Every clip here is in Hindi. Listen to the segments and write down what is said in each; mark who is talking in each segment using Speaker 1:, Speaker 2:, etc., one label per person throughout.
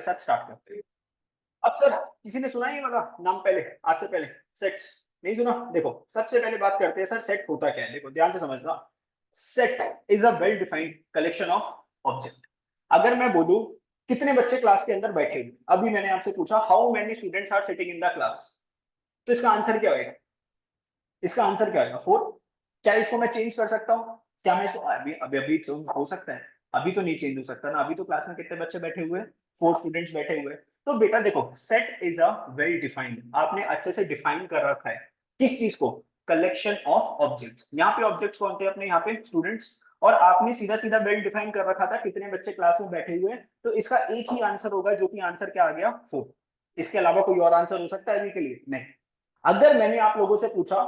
Speaker 1: साथ स्टार्ट करते हैं। अब सर किसी ने सुना है ये वाला नाम पहले, आज से पहले? सेट नहीं सुना? देखो सबसे पहले बात करते हैं सर सेट होता क्या है। देखो ध्यान से समझना, set is a well defined collection of object. अगर मैं बोलूं कितने बच्चे क्लास के अंदर बैठे हैं, अभी मैंने आपसे पूछा how many students are sitting in the class, तो इसका आंसर क्या होगा? इसका आंसर क्या होगा? 4। क्या इसको मैं चेंज कर सकता हूँ? क्या मैं इसको अभी अभी अभी चेंज हो सकता है? अभी तो नहीं चेंज हो सकता ना, अभी तो क्लास में कितने बच्चे बैठे हुए हैं? 4 स्टूडेंट्स बैठे हुए हैं। तो बेटा देखो set is a well defined, आपने अच्छे से डिफाइन कर रखा है किस चीज को? Collection of objects. यहाँ पे ऑब्जेक्ट्स कौन थे अपने? यहाँ पे स्टूडेंट्स। और आपने सीधा सीधा वेल डिफाइन कर रखा था कितने बच्चे क्लास में बैठे हुए हैं, तो इसका एक ही आंसर होगा, जो कि आंसर क्या आ गया? 4। इसके अलावा कोई और आंसर हो सकता है अभी के लिए? नहीं। अगर मैंने आप लोगों से पूछा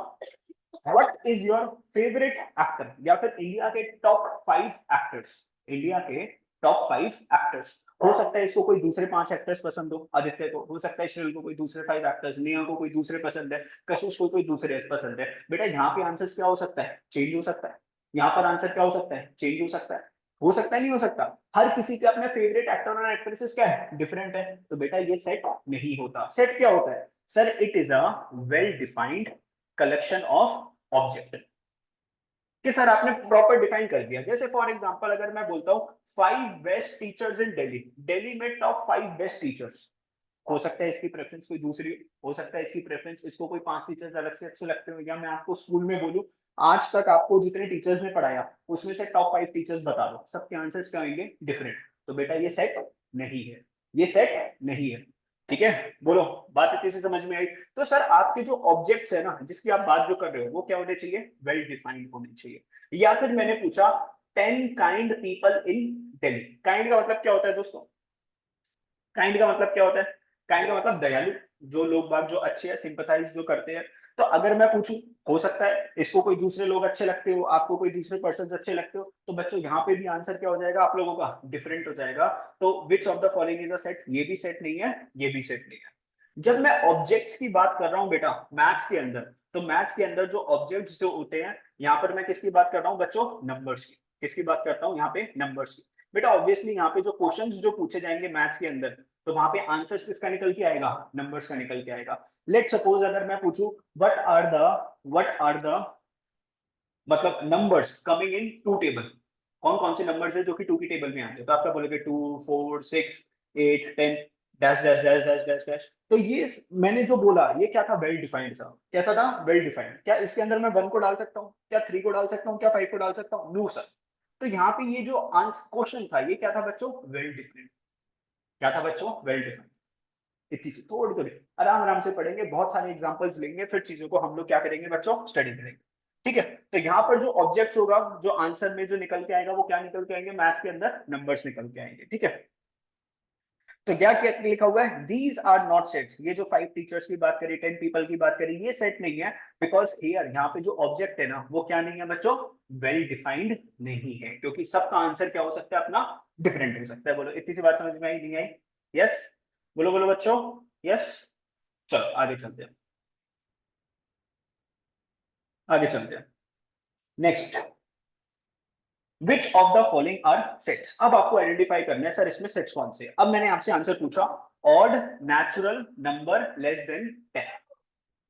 Speaker 1: what is your favourite actor, या फिर इंडिया के टॉप 5 एक्टर्स, इंडिया के टॉप 5 एक्टर्स, हो सकता है इसको कोई दूसरे 5 एक्टर्स पसंद हो, आदित्य को, हो सकता है श्रील को कोई दूसरे 5 एक्टर्स, नेहा को कोई दूसरे पसंद है, कशिश को कोई दूसरे पसंद है। बेटा यहाँ पे आंसर क्या हो सकता है? चेंज हो सकता है। यहाँ पर आंसर क्या हो सकता है? चेंज हो सकता है। हो सकता है नहीं हो सकता? हर किसी के अपने फेवरेट एक्टर और एक्ट्रेसेस क्या है? डिफरेंट है। तो बेटा ये सेट नहीं होता। सेट क्या होता है sir? It is a well defined collection of object कि सर आपने प्रॉपर डिफाइन कर दिया। जैसे फॉर एग्जांपल अगर मैं बोलता हूं 5 best teachers in Delhi, Delhi में टॉप 5 बेस्ट टीचर्स, हो सकता है इसकी प्रेफरेंस कोई दूसरी, हो सकता है इसकी प्रेफरेंस इसको कोई 5 टीचर्स अलग से अच्छे लगते हो, या मैं आपको स्कूल में बोलूं आज तक आपको जितने टीचर्स ने पढ़ाया उसमें से टॉप 5 टीचर्स बता दो, सबके आंसर्स क्या होंगे? डिफरेंट। तो बेटा ये सेट नहीं है, ये सेट नहीं है। ठीक है, बोलो बात इतनी से समझ में आई? तो सर आपके जो ऑब्जेक्ट्स है ना, जिसकी आप बात जो कर रहे हो, वो क्या होने चाहिए? वेल डिफाइंड होने चाहिए। या फिर मैंने पूछा 10 kind people in Delhi, kind का मतलब क्या होता है दोस्तों? काइंड का मतलब क्या होता है? काइंड का मतलब दयालु, जो लोग बाग जो अच्छे हैं, सिंपैथाइज जो करते हैं। तो अगर मैं पूछूं, हो सकता है इसको कोई दूसरे लोग अच्छे लगते हो, आपको कोई दूसरे पर्सन अच्छे लगते हो, तो बच्चों यहाँ पे भी आंसर क्या हो जाएगा आप लोगों का? डिफरेंट हो जाएगा। तो विच of the following is a set? ये भी सेट नहीं है, ये भी सेट नहीं है। जब मैं ऑब्जेक्ट्स की बात कर रहा हूं बेटा मैथ्स के अंदर, तो मैथ्स के अंदर जो ऑब्जेक्ट्स जो होते हैं, यहाँ पर मैं किसकी बात कर रहा हूँ बच्चों? नंबर्स की। किसकी बात करता हूँ यहाँ पे? नंबर्स की। बेटा ऑब्वियसली यहाँ पे जो क्वेश्चंस जो पूछे जाएंगे मैथ्स के अंदर, तो वहां पे आंसर किसका निकल के आएगा? नंबर्स का निकल के आएगा। लेट सपोज अगर मैं पूछूं व्हाट आर द मतलब numbers coming into table, कौन कौन से नंबर्स है जो कि टू की टेबल में आते हैं, तो आपका बोलोगे 2 4 6 8 10 dash dash dash dash dash dash. तो ये मैंने जो बोला ये क्या था? वेल डिफाइंड था। कैसा था? Well defined. क्या इसके अंदर मैं 1 को डाल सकता हूँ? क्या 3 को डाल सकता हूँ? क्या 5 को डाल सकता हूँ? No sir. तो यहाँ पे ये जो आंसर क्वेश्चन था ये क्या था बच्चों? Well defined. क्या था बच्चों? Well defined. इतनी सी थोड़ी थोड़ी आराम आराम से पढ़ेंगे, बहुत सारे एग्जांपल्स लेंगे, फिर चीजों को हम लोग क्या करेंगे बच्चों? स्टडी करेंगे। ठीक है, तो यहाँ पर जो ऑब्जेक्ट होगा, जो आंसर में जो निकल के आएगा, वो क्या निकल के आएंगे? मैथ्स के अंदर नंबर्स निकल के आएंगे। ठीक है, तो क्या क्या लिखा हुआ है? These are not sets. ये जो 5 टीचर्स की बात करी, 10 पीपल की बात करी, ये सेट नहीं है। बिकॉज हियर यहाँ पे जो ऑब्जेक्ट है ना, वो क्या नहीं है बच्चों? वेल डिफाइंड नहीं है, क्योंकि सबका आंसर क्या हो सकता है अपना? डिफरेंट हो सकता है। बोलो इतनी सी बात समझ में आई नहीं आई? यस, बोलो बोलो बच्चों, यस। चलो आगे चलते हैं, आगे चलते हैं। Next, which of the following are sets. अब आपको आइडेंटिफाई करना है सर इसमें सेट्स कौन से। अब मैंने आपसे आंसर पूछा odd natural number less than 10।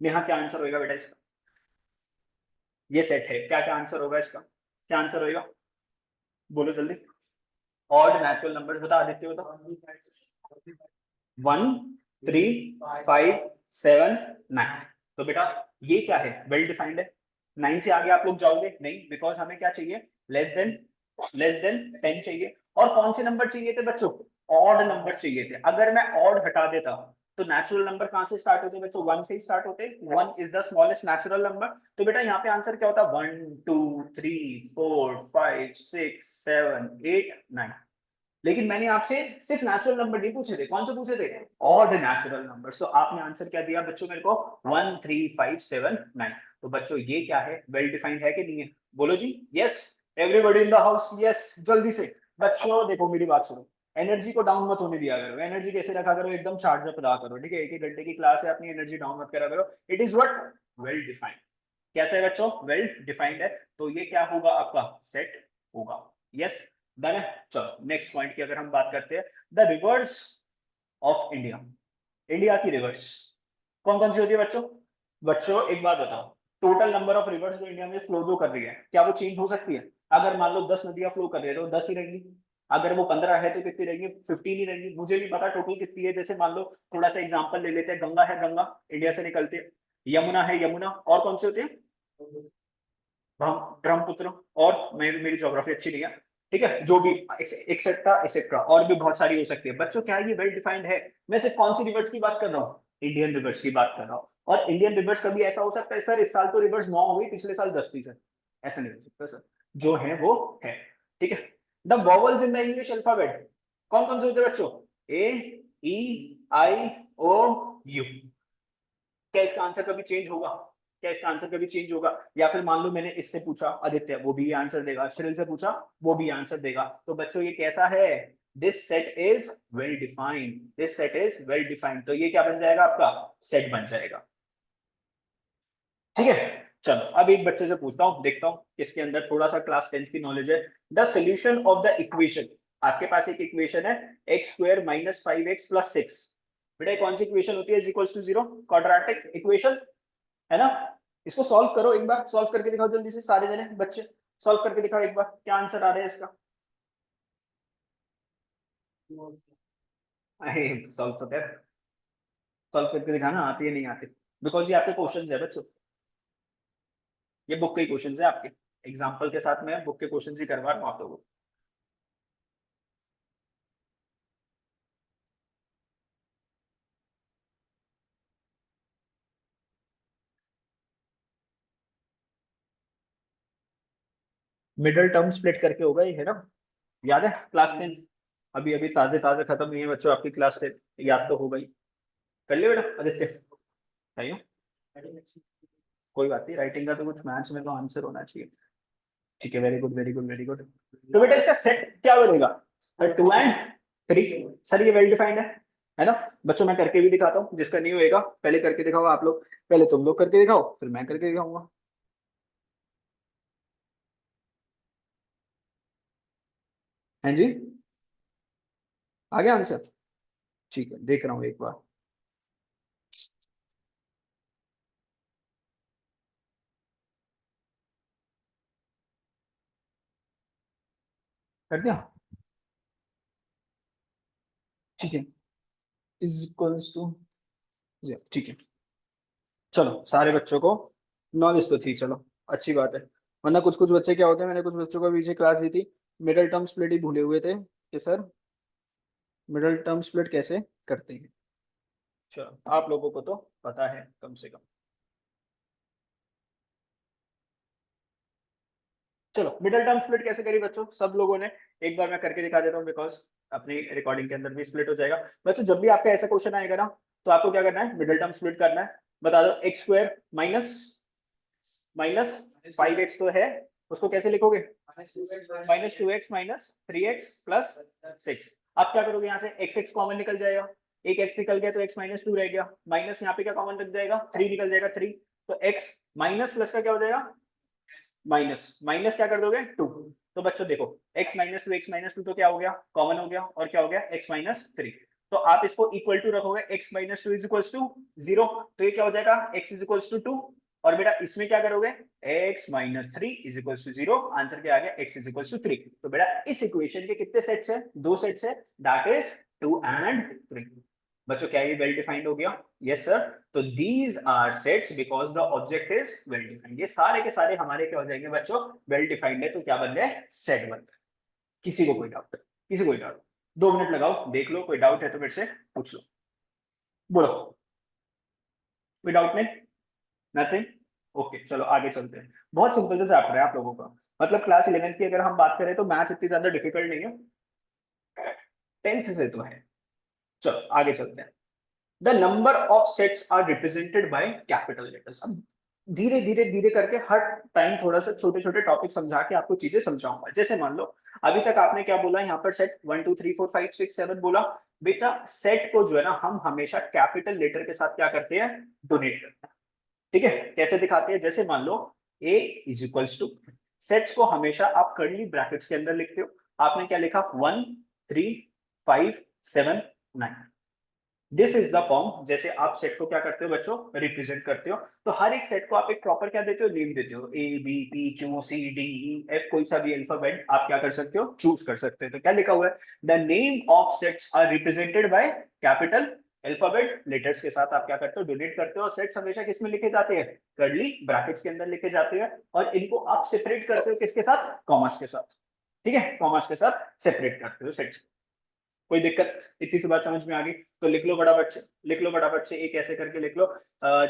Speaker 1: Neha क्या आंसर होगा बेटा इसका? ये सेट है, क्या क्या आंसर होगा इसका? क्या आंसर होगा? बोलो जल्दी। ऑड नेचुरल नंबर्स बता, आदित्य बता। 1 3 5 7 9। तो बेटा ये क्या है? वेल डिफाइंड है। 9 से आगे आप लोग जाओगे नहीं, बिकॉज हमें क्या चाहिए? लेस देन 10 चाहिए। और कौन से नंबर चाहिए थे बच्चों? ऑड नंबर चाहिए थे। अगर मैं ऑड हटा देता तो नेचुरल नंबर कहां से स्टार्ट होते बच्चों? 1 से ही स्टार्ट होते। 1 is the smallest natural number. तो बेटा यहाँ पे आंसर क्या होता? 1 2 3 4 5 6 7 8 9। लेकिन मैंने आपसे सिर्फ नेचुरल नंबर नहीं पूछे थे, कौन से पूछे थे? Odd natural numbers. तो आपने आंसर क्या दिया बच्चों मेरे को? 1 3 5 7 9। तो बच्चों ये क्या है? वेल डिफाइंड है कि नहीं है? बोलो जी yes. Everybody in the house yes, जल्दी से। बच्चों देखो मेरी बात सुनो, एनर्जी को डाउन मत होने दिया करो। एनर्जी कैसे रखा करो? एकदम चार्ज अप रहा करो। ठीक है, 1 1 घंटे की क्लास है, अपनी एनर्जी डाउन मत करा करो। It is what? Well defined. कैसा है बच्चों? वेल डिफाइंड है। तो ये क्या होगा आपका? सेट होगा। यस, डन है। चलो नेक्स्ट पॉइंट की अगर हम बात करते हैं, the reverse of India, India की रिवर्स कौन कौन सी होती है बच्चों? बच्चों एक बात बताओ, टोटल नंबर ऑफ रिवर्स जो इंडिया में फ्लो जो कर रही है, क्या वो चेंज हो सकती है? अगर मान लो 10 नदियां फ्लो कर रही है तो 10 ही रहेंगी, अगर वो 15 है तो कितनी रहेंगी? 15 ही रहेंगी। मुझे भी पता टोटल कितनी है, जैसे मान लो थोड़ा सा एग्जांपल ले लेते हैं, गंगा है, गंगा इंडिया से निकलती है, यमुना है, यमुना, और कौन से होते हैं? ब्रह्मपुत्र, और मेरी ज्योग्राफी अच्छी नहीं है, ठीक है, जो भी एक्सेट्रा एक्सेट्रा, और भी बहुत सारी हो सकती है। बच्चों क्या ये वेल डिफाइंड है? मैं सिर्फ कौन सी रिवर्स की बात कर रहा हूँ? इंडियन रिवर्स की बात कर रहा हूँ। और इंडियन रिवर्स कभी ऐसा हो सकता है सर इस साल तो रिवर्स 9 हो गई, पिछले साल 10%? ऐसा नहीं हो सकता सर, जो है वो है, ठीक है। The vowels in the English alphabet कौन कौन से होते हैं बच्चों? ए, ई, आई, ओ, यू। क्या इसका आंसर कभी चेंज होगा? क्या इसका आंसर कभी चेंज होगा? या फिर मान लो मैंने इससे पूछा आदित्य, वो भी आंसर देगा, श्रील से पूछा वो भी आंसर देगा। तो बच्चों ये कैसा है? This set is well defined, this set is well defined. तो ये क्या बन जाएगा? आपका सेट बन जाएगा, ठीक है। चलो अब एक बच्चे से पूछता हूँ, देखता हूँ किसके अंदर थोड़ा सा क्लास 10 की नॉलेज है। The solution of the equation, आपके पास एक इक्वेशन है x square minus 5x plus 6। बेटा कौन सी इक्वेशन होती है? Is equals to 0, quadratic equation है ना। इसको सॉल्व करो, एक बार सॉल्व करके दिखाओ जल्दी से, सारे जने बच्चे सॉल्व करके दिखाओ एक बार, क्या आंसर आ रहा है इसका? सॉल्व तो कर, सॉल्व करके दिखाना, आती है नहीं आती, बिकॉज ये आपके क्वेश्चन है बच्चों, ये बुक के क्वेश्चन है आपके, एग्जाम्पल के साथ में बुक के क्वेश्चन ही करवा रहा हूँ आप लोगों को। मिडिल टर्म स्प्लिट करके होगा ये, है ना? याद है क्लास 10? अभी अभी ताजे ताजे खत्म हुई है बच्चों आपकी क्लास 10, याद तो हो गई। कर लियो बेटा आदित्य, बताइयो। कोई बात नहीं, राइटिंग का तो कुछ मैथ्स में तो आंसर होना चाहिए, ठीक है, very good very good very good. तो बेटा इसका सेट क्या बनेगा? 2 and 3। सर ये वेल डिफाइंड है ना? बच्चों मैं करके भी दिखाता हूँ, जिसका नहीं होएगा पहले करके दिखाओ आप लोग, पहले तुम लोग करके दिखाओ फिर मैं करके दिखाऊंगा। हैं जी, आ गया आंसर? ठीक है, देख रहा हूँ एक बार। कर दिया? ठीक है, इज इक्वल्स टू, ठीक है। चलो सारे बच्चों को नॉलेज तो थी, चलो अच्छी बात है। वरना कुछ कुछ बच्चे क्या होते हैं, मैंने कुछ बच्चों को पीछे क्लास दी थी, मिडिल टर्म स्प्लिट ही भूले हुए थे कि सर मिडिल टर्म स्प्लिट कैसे करते हैं। चलो आप लोगों को तो पता है कम से कम। चलो मिडिल टर्म स्प्लिट कैसे करी बच्चों सब लोगों ने? एक बार मैं करके दिखा देता हूँ, बिकॉज अपनी रिकॉर्डिंग के अंदर भी स्प्लिट हो जाएगा। बच्चों जब भी आपका ऐसा क्वेश्चन आएगा ना, तो आपको क्या करना है? मिडिल टर्म स्प्लिट करना है। बता दो, x square minus minus 5x तो है, उसको कैसे लिखोगे? -2x minus 3x plus 6। आप क्या करोगे? यहाँ से x x कॉमन निकल जाएगा, एक x निकल गया तो x -2 रह गया, माइनस यहाँ पे क्या कॉमन रख जाएगा? 3 निकल जाएगा, 3। तो x माइनस प्लस का क्या हो जाएगा? माइनस माइनस क्या कर दोगे? 2। तो बच्चों देखो, x -2 तो क्या हो गया? कॉमन हो गया, और क्या हो गया? x-3। तो आप इसको इक्वल टू रखोगे, x-2 इज इक्वल टू 0, तो ये क्या हो जाएगा? x is equal to 2। और बेटा इसमें क्या करोगे? x-3 is equal to 0, answer क्या आ गया? x is equal to 3। तो बेटा इस इक्वेशन के कितने सेट्स है? 2 सेट्स है, दैट इज 2 and 3। बच्चों क्या ये वेल डिफाइंड हो गया? Yes sir. तो these are sets because the object is well defined. ये सारे के सारे हमारे क्या हो जाएंगे बच्चों? वेल डिफाइंड है, तो क्या बन गए? सेट बन गए। किसी को कोई डाउट? किसी को कोई डाउट? 2 मिनट लगाओ, देख लो, कोई डाउट है तो मेरे से पूछ लो, बोलो। कोई डाउट नहीं? नथिंग? ओके चलो आगे चलते हैं। बहुत सिंपल से चैप्टर है आप लोगों का, मतलब क्लास 11th की अगर हम बात करें तो मैथ्स इतनी ज्यादा डिफिकल्ट नहीं है, 10th से तो है। चलो आगे चलते हैं। The number of sets are represented by capital letters. अब धीरे धीरे धीरे करके हर टाइम थोड़ा सा छोटे छोटे टॉपिक समझा के आपको चीजें समझाऊंगा। जैसे मान लो अभी तक आपने क्या बोला, यहाँ पर सेट 1 2 3 4 5 6 7 बोला। बेटा सेट को जो है ना हम हमेशा कैपिटल लेटर के साथ क्या करते हैं? डोनेट करते हैं, ठीक है। कैसे दिखाते हैं? जैसे मान लो a is equals to, sets को हमेशा आप कर्ली ब्रैकेट्स के अंदर लिखते हो। आपने क्या लिखा? 1 3 5 7 9, दिस इज द फॉर्म, जैसे आप सेट को क्या करते हो बच्चों, रिप्रेजेंट करते हो। तो हर एक सेट को आप एक प्रॉपर क्या देते हो, नेम देते हो, A B P Q C D E F, कोई सा भी अल्फाबेट आप क्या कर सकते हो, चूज कर सकते हो। तो क्या लिखा हुआ है, the name of sets are represented by capital alphabet letters के साथ आप क्या करते हो, डोनेट करते हो। सेट्स हमेशा किस में लिखे जाते हैं, कर्ली ब्रैकेट्स के अंदर लिखे जाते हैं, और इनको आप सेपरेट करते हो किसके साथ, कॉमर्स के साथ। ठीक है, कॉमर्स के साथ सेपरेट करते हो सेट्स। कोई दिक्कत, इतनी सी बात समझ में आ गई। तो लिख लो बड़ा बच्चे, लिख लो बड़ा बच्चे, एक ऐसे करके लिख लो,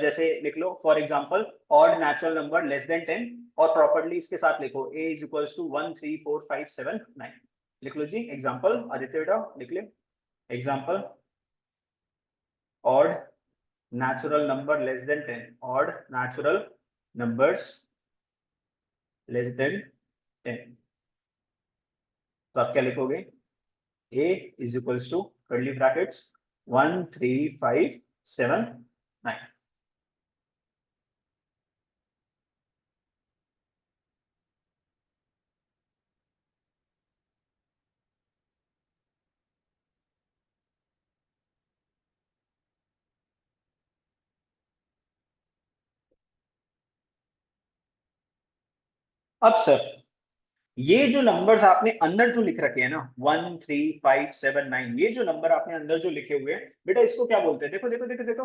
Speaker 1: जैसे लिख लो for example odd natural number less than 10, और प्रॉपर्ली इसके साथ लिखो a इज इक्वल्स टू 1 3 4 5 7 9। लिख लो जी एग्जांपल, आदित्य बेटा लिख ले example, odd natural number less than 10, odd natural numbers less than 10। तो आप क्या लिखोगे, a is equals to curly brackets 1 3 5 7 9। अब सर ये जो नंबर्स आपने अंदर जो लिख रखे हैं ना, 1 3 5 7 9, ये जो नंबर आपने अंदर जो लिखे हुए हैं बेटा, इसको क्या बोलते हैं, देखो देखो देखो देखो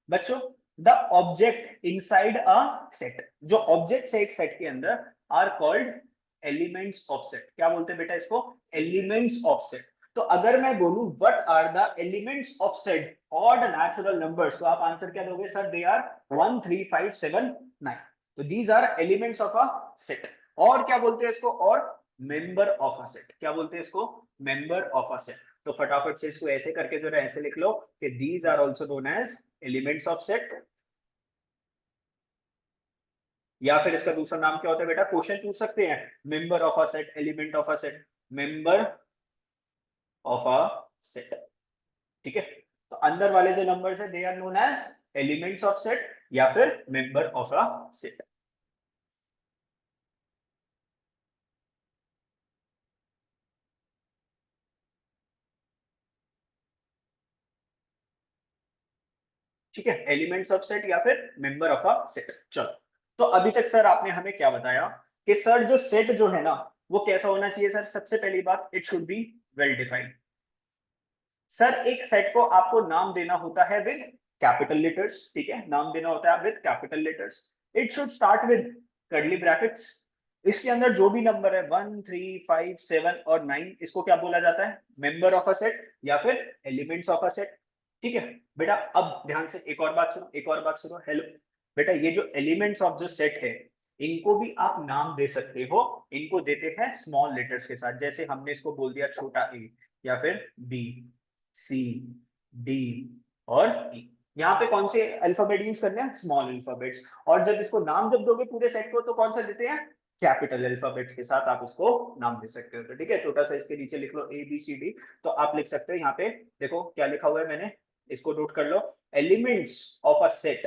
Speaker 1: बच्चों, the object inside a set. जो ऑब्जेक्ट्स है एक सेट के अंदर are called elements of set. क्या बोलते हैं बेटा इसको, एलिमेंट्स ऑफ सेट। तो अगर मैं बोलूं what are the elements of set odd natural numbers, तो आप आंसर क्या दोगे सर, दे आर 1 3 5 7 9। तो these are elements of a set. और क्या बोलते हैं इसको, और मेंबर ऑफ अ सेट। क्या बोलते हैं इसको, मेंबर ऑफ अ सेट। तो फटाफट से इसको ऐसे करके जो है ऐसे लिख लो कि these are also known as elements of set. या फिर इसका दूसरा नाम क्या होता है बेटा, क्वेश्चन पूछ सकते हैं, member of a set, element of a set, member of a set. ठीक है, तो अंदर वाले जो नंबर्स है they are known as elements of set या फिर मेंबर ऑफ अ सेट। ठीक है, एलिमेंट्स ऑफ सेट या फिर मेंबर ऑफ अ सेट। चलो, तो अभी तक सर आपने हमें क्या बताया कि सर जो सेट जो है ना वो कैसा होना चाहिए सर, सबसे पहली बात it should be well defined. Sir एक सेट को आपको नाम देना होता है विद कैपिटल लेटर्स। ठीक है, नाम देना होता है with capital letters. It should start with curly brackets. इसके अंदर जो भी नंबर है 1 3 5 7 और 9, इसको क्या बोला जाता है, मेंबर ऑफ अ सेट या फिर एलिमेंट्स ऑफ अ सेट। ठीक है बेटा, अब ध्यान से एक और बात सुनो, एक और बात सुनो। हेलो बेटा, ये जो एलिमेंट्स ऑफ जो सेट है इनको भी आप नाम दे सकते हो। इनको देते हैं स्मॉल लेटर्स के साथ, जैसे हमने इसको बोल दिया छोटा ए, या फिर बी सी डी और ई। यहाँ पे कौन से अल्फाबेट यूज करने हैं, स्मॉल अल्फाबेट्स। और जब इसको नाम जब दोगे पूरे सेट को तो कौन सा देते हैं, कैपिटल अल्फाबेट्स के साथ आप इसको नाम दे सकते हो। तो ठीक है, छोटा सा इसके नीचे लिख लो ए बी सी डी। तो आप लिख सकते हो यहाँ पे, देखो क्या लिखा हुआ है मैंने, इसको नोट कर लो। Elements of a set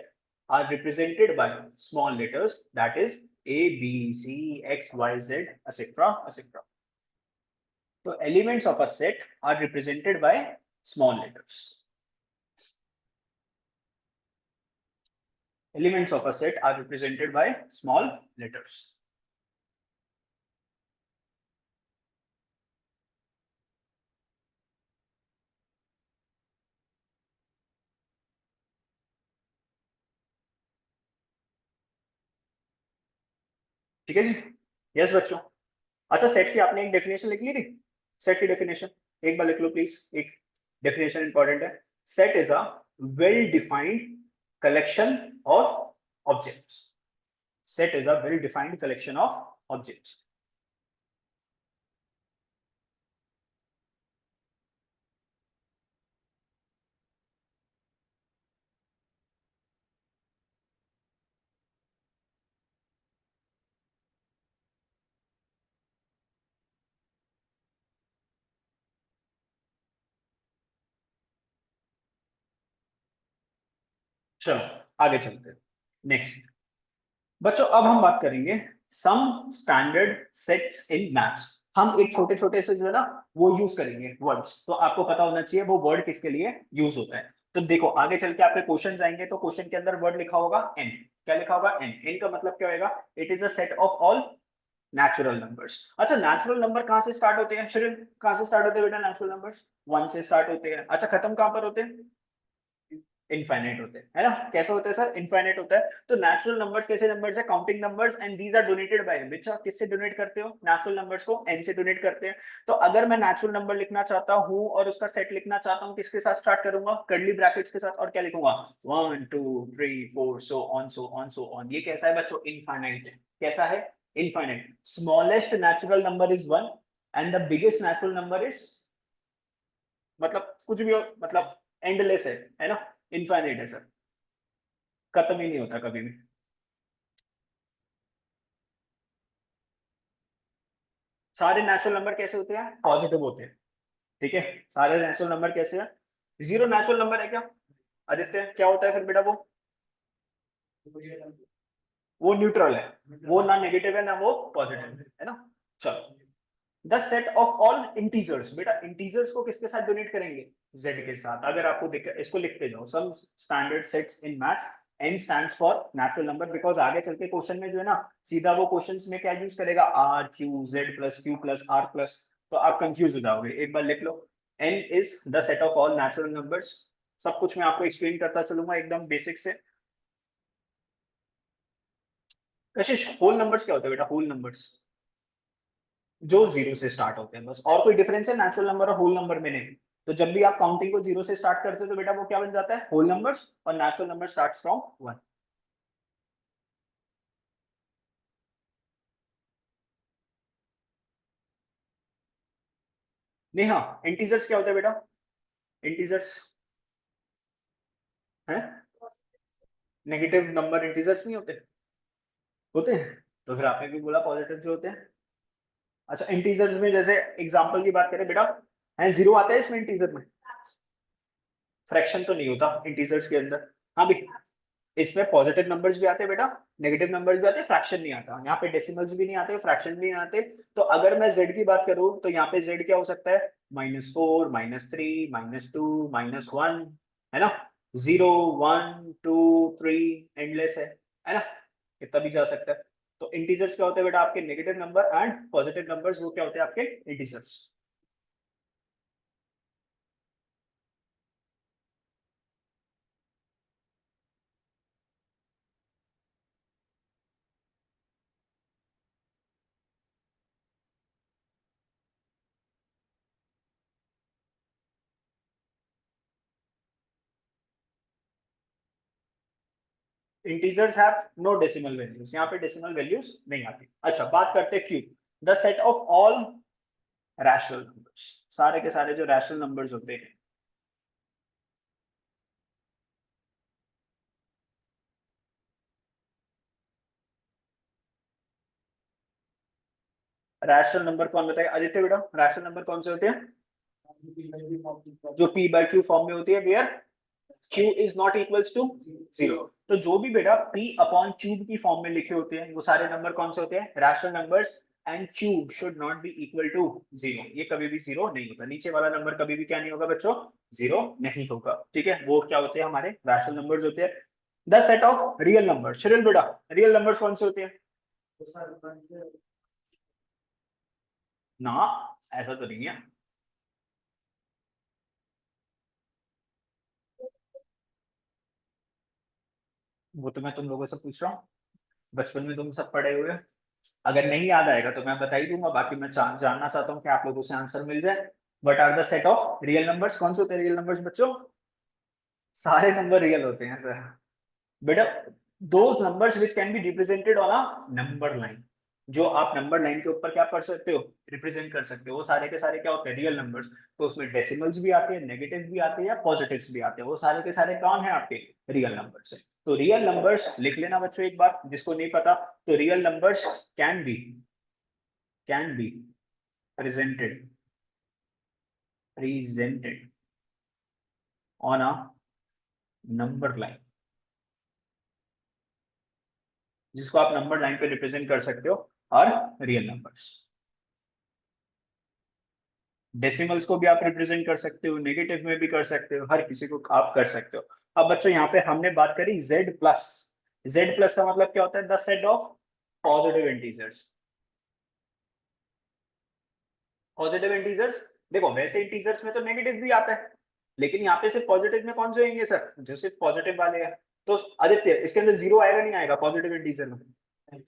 Speaker 1: are represented by small letters, that is A B C X Y Z etcetera etcetera. तो elements of a set are represented by small letters. Elements of a set are represented by small letters. ठीक है जी, यस बच्चों। अच्छा, सेट की आपने एक डेफिनेशन लिख ली थी, सेट की डेफिनेशन एक बार लिख लो प्लीज। एक डेफिनेशन इंपॉर्टेंट है। Set is a well defined collection of objects. Set is a well defined collection of objects. चलो आगे चलते हैं। नेक्स्ट बच्चों, अब हम बात करेंगे some standard sets in maths. हम एक छोटे छोटे से जो है ना वो यूज करेंगे वर्ड्स, तो आपको पता होना चाहिए वो वर्ड किसके लिए यूज होता है। तो देखो आगे चल के आपके क्वेश्चन आएंगे तो क्वेश्चन के अंदर वर्ड लिखा होगा एन। क्या लिखा होगा? एन। एन का मतलब क्या होगा? It is a set of all natural numbers. अच्छा, नेचुरल नंबर कहाँ से स्टार्ट होते हैं श्रीन? कहाँ से स्टार्ट होते हैं बेटा नेचुरल नंबर्स? वन से स्टार्ट होते हैं। अच्छा, खत्म कहाँ पर होते हैं? इनफाइनाइट होते हैं, है ना? कैसे होते हैं सर? इनफाइनाइट होता है। तो नेचुरल नंबर्स कैसे नंबर्स है? Counting numbers, and these are donated by which? किससे डोनेट करते हो नेचुरल नंबर्स को? एन से डोनेट करते हैं। तो अगर मैं नेचुरल नंबर लिखना चाहता हूं और उसका सेट लिखना चाहता हूं, किसके साथ स्टार्ट करूंगा? कर्ली ब्रैकेट्स के साथ। और क्या लिखूंगा? 1 2 3 4 so on so on so on. ये कैसा है बच्चों? इनफाइनाइट है। कैसा है? Infinite. Smallest natural number is 1 and the biggest natural number is, मतलब कुछ भी हो, मतलब एंडलेस है ना? इनफाइनाइट है सर, खत्म ही नहीं होता कभी भी। सारे नेचुरल नंबर कैसे होते हैं? पॉजिटिव होते हैं। ठीक है, सारे नेचुरल नंबर कैसे हैं? जीरो नेचुरल नंबर है क्या आदित्य? क्या होता है फिर बेटा वो न्यूट्रल है। वो ना नेगेटिव है ना वो पॉजिटिव है ना? चलो, the set of all integers. बेटा इंटीजर्स को किसके साथ डोनेट करेंगे? जेड के साथ। अगर आपको दिख, इसको लिखते जाओ, some standard sets in maths, N stands for natural number, because आगे चल के क्वेश्चन में जो है ना, सीधा वो क्वेश्चंस में क्या यूज करेगा? R Q Z plus Q plus R plus. तो आप कंफ्यूज हो जाओगे। एक बार लिख लो, N is the set of all natural numbers. सब कुछ मैं आपको एक्सप्लेन करता चलूंगा एकदम बेसिक से। कशिश, होल नंबर्स क्या होते हैं बेटा? होल नंबर्स जो जीरो से स्टार्ट होते हैं, बस। और कोई डिफरेंस है नेचुरल नंबर और होल नंबर में? नहीं। तो जब भी आप काउंटिंग को जीरो से स्टार्ट करते हो तो बेटा वो क्या बन जाता है? Whole numbers. और natural number starts from one. नहीं, हाँ, इंटीजर्स क्या होते हैं बेटा? इंटीजर्स है, नेगेटिव नंबर इंटीजर्स नहीं होते? होते हैं। तो फिर आपने भी बोला पॉजिटिव जो होते हैं। अच्छा, इंटीजर्स में जैसे एग्जांपल की बात करें बेटा, है जीरो आता है इसमें इंटीजर में? फ्रैक्शन तो नहीं होता इंटीजर्स के अंदर। हाँ भी, इसमें पॉजिटिव नंबर्स भी आते हैं बेटा, नेगेटिव नंबर्स भी आते हैं, फ्रैक्शन नहीं आता। यहाँ पे डेसिमल्स भी नहीं आते, फ्रैक्शन भी नहीं आते। तो अगर मैं जेड की बात करूं तो यहाँ पे जेड क्या हो सकता है? -4, -3, -2, -1, है ना? 0 1 2 3, एंडलेस है ना? कितना भी जा सकता है। तो इंटीजर्स क्या होते हैं बेटा? आपके negative number and positive numbers, वो क्या होते हैं? आपके integers. Integers have no decimal values, यहाँ पे डेसिमल वैल्यूज नहीं आती। अच्छा, बात करते हैं cube, the set of all rational numbers. सारे के सारे जो रैशनल नंबर्स होते हैं। रैशनल नंबर कौन बताएगा? आदित्य बेटा, रैशनल नंबर कौन से होते हैं? जो पी बाय क्यू फॉर्म में होती है, where Q is not equals to zero. तो जो भी बेटा पी अपॉन क्यूब की फॉर्म में लिखे होते हैं, वो सारे नंबर कौन से होते हैं? Rational numbers. And cube should not be equal to zero. ये कभी भी जीरो नहीं होता। नीचे वाला नंबर कभी भी क्या नहीं होगा बच्चों? जीरो नहीं होगा। ठीक है, वो क्या होते हैं? हमारे रैशनल नंबर्स होते हैं। The set of real number. Srila बेटा, रियल नंबर्स कौन से होते हैं? ना, ऐसा तो नहीं है। वो तो मैं तुम लोगों से पूछ रहा हूँ, बचपन में तुम सब पढ़े हुए हो। अगर नहीं याद आएगा तो मैं बता ही दूंगा, बाकी मैं जानना चाहता हूँ कि आप लोगों से आंसर मिल जाए। What are the set of real numbers? कौन से होते हैं रियल नंबर्स बच्चों? सारे नंबर रियल होते हैं सर। बेटा, those numbers which can be represented on a number line, जो आप नंबर लाइन के ऊपर क्या कर सकते हो? रिप्रेजेंट कर सकते हो, वो सारे के सारे क्या होते हैं? Real numbers. तो उसमें डेसिमल्स भी आते हैं, नेगेटिव भी आते हैं, या पॉजिटिव्स भी आते हैं, वो सारे के सारे कौन है? आपके रियल नंबर्स है। तो रियल नंबर्स लिख लेना बच्चों एक बार, जिसको नहीं पता। तो real numbers can be presented presented on a number line, जिसको आप नंबर लाइन पे रिप्रेजेंट कर सकते हो, और रियल नंबर्स। डेसिमल्स को भी आप रिप्रेजेंट कर सकते हो, नेगेटिव में भी कर सकते हो, हर किसी को आप कर सकते हो। अब बच्चों यहाँ पे हमने बात करी जेड प्लस। जेड प्लस का मतलब क्या होता है? The set of positive integers. Positive integers, देखो वैसे इंटीजर्स में तो नेगेटिव भी आता है, लेकिन यहाँ पे सिर्फ पॉजिटिव में कौन से होंगे सर? जो सिर्फ पॉजिटिव वाले हैं। तो आदित्य इसके अंदर जीरो आएगा नहीं आएगा पॉजिटिव इंटीजर में?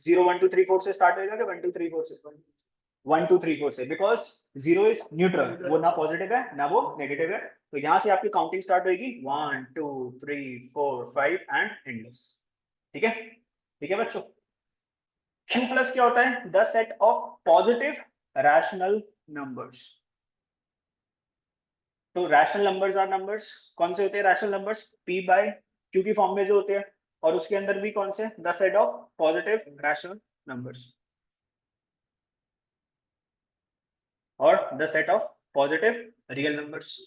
Speaker 1: जीरो 1 2 3 4 से स्टार्ट होएगा कि 1 2 3 4 से? 1 2 3 4 से, बिकॉज जीरो इज न्यूट्रल, वो ना पॉजिटिव है ना वो नेगेटिव है। तो यहाँ से आपकी काउंटिंग स्टार्ट होगी 1 2 3 4 5 एंड एंडलेस। ठीक है, ठीक है बच्चों। Q प्लस क्या होता है? The set of positive rational numbers. तो रैशनल नंबर्स आर नंबर्स, कौन से होते हैं rational numbers? P by Q की फॉर्म में जो होते हैं, और उसके अंदर भी कौन से? The set of positive rational numbers और the set of positive real numbers.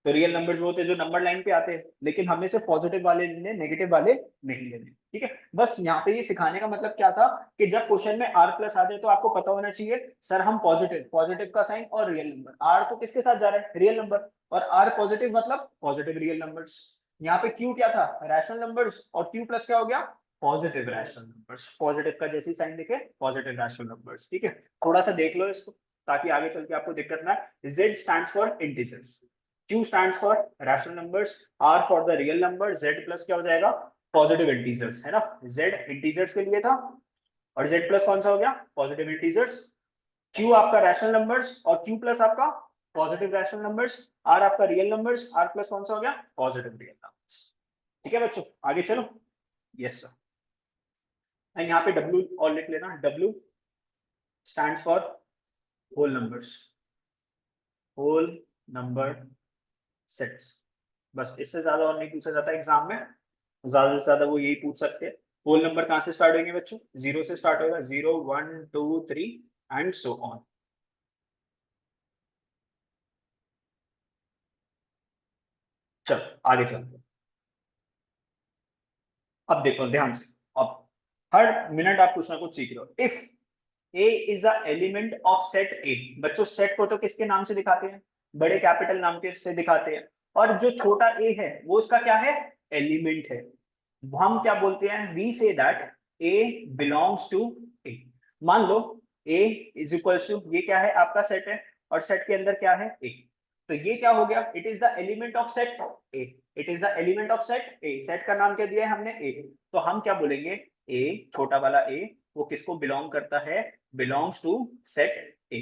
Speaker 1: तो रियल नंबर्स वो होते हैं जो नंबर लाइन पे आते हैं, लेकिन हमें सिर्फ पॉजिटिव वाले लेने, नेगेटिव वाले नहीं लेने। ठीक है, बस यहाँ पे ये सिखाने का मतलब क्या था कि जब क्वेश्चन में आर प्लस आ जाए तो आपको पता होना चाहिए सर हम पॉजिटिव, पॉजिटिव का साइन और रियल नंबर, आर तो किसके साथ जा रहा है? रियल नंबर, और आर पॉजिटिव मतलब पॉजिटिव रियल नंबर्स। यहाँ पे क्यू क्या था? रैशनल नंबर्स, और क्यू प्लस क्या हो गया? Positive rational numbers. पॉजिटिव का जैसी साइन दिखे पॉजिटिव रैशनल नंबर्स। ठीक है, थोड़ा सा देख लो इसको ताकि आगे चल के आपको दिक्कत ना आए। Z stands for integers, Q stands for rational numbers, R for the real number, Z plus क्या हो जाएगा? पॉजिटिव इंटीजर्स, है ना? Z इंटीजर्स के लिए था और Z प्लस कौन सा हो गया? Positive integers. Q आपका रैशनल नंबर्स और Q प्लस आपका पॉजिटिव रैशनल नंबर्स, R आपका रियल नंबर्स, R प्लस कौन सा हो गया? Positive real numbers. ठीक है बच्चों, आगे चलो। यस सर, एंड यहाँ पे W और लिख लेना, W stands for whole numbers, whole number sets। बस, इससे ज्यादा और नहीं पूछा जाता एग्जाम में, ज्यादा से ज्यादा वो यही पूछ सकते हैं। होल नंबर कहाँ से स्टार्ट होंगे बच्चों? जीरो से स्टार्ट होगा, 0 1 2 3 एंड सो ऑन। चलो आगे चलते हैं। अब देखो ध्यान से, अब हर मिनट आप कुछ ना कुछ सीख रहे हो। If A is a element of set ए, बच्चों सेट को तो किसके नाम से दिखाते हैं? बड़े कैपिटल नाम के से दिखाते हैं, और जो छोटा ए है वो उसका क्या है? एलिमेंट है। हम क्या बोलते हैं? We say that A belongs to A. मान लो ए इज इक्वल टू, ये क्या है? आपका सेट है, और सेट के अंदर क्या है? ए। तो ये क्या हो गया? It is the element of set A. It is the element of set A. Set का नाम क्या दिया है हमने? ए। तो हम क्या बोलेंगे? ए, छोटा वाला ए, वो किसको बिलोंग करता है? Belongs to set A.